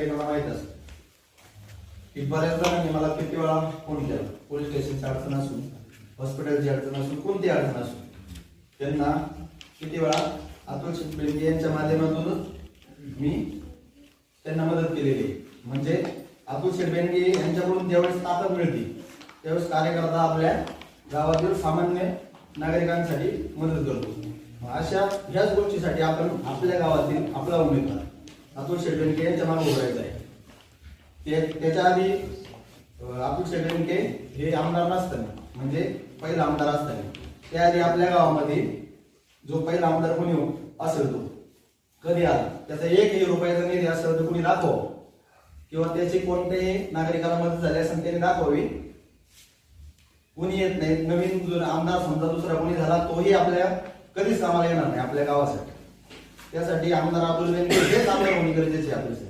प्रत्येकाला माहित असतं की बऱ्याच जणांनी मला किती वेळा फोन केला, पोलीस स्टेशनची अडचण असून, हॉस्पिटलची अडचण असून, कोणती अडचण असून, त्यांना किती वेळा अतुल शेटबेंके यांच्या माध्यमातून मी त्यांना मदत केलेली आहे. म्हणजे अतुल शेटबेंके यांच्याकडून ज्यावेळेस ताकद मिळते त्यावेळेस कार्यकर्ता आपल्या गावातील सामान्य नागरिकांसाठी मदत करतो. अशा ह्याच गोष्टीसाठी आपण आपल्या गावातील आपला उमेदवार अतुल शेटबेंके यांच्या मागे उभारायचा आहे. त्याच्या आधी अतुल शेटबेंके हे आमदार नसताना, म्हणजे पहिला आमदार असताना, त्याआधी आपल्या गावामध्ये जो पहिला आमदार कोणी असेल तो कधी आला, त्याचा एकही रुपयाचा निधी असेल तर कोणी दाखवावं, किंवा त्याची कोणत्याही नागरिकाला मदत झाली असेल त्याने दाखवावी. कोणी येत नाही. नवीन आमदार समजा दुसरा कोणी झाला तोही आपल्या कधीच कामाला येणार नाही आपल्या गावासाठी. त्यासाठी आमदार अतुल बेनके हेच आमदार होणे गरजेचे आहे आपल्यासाठी.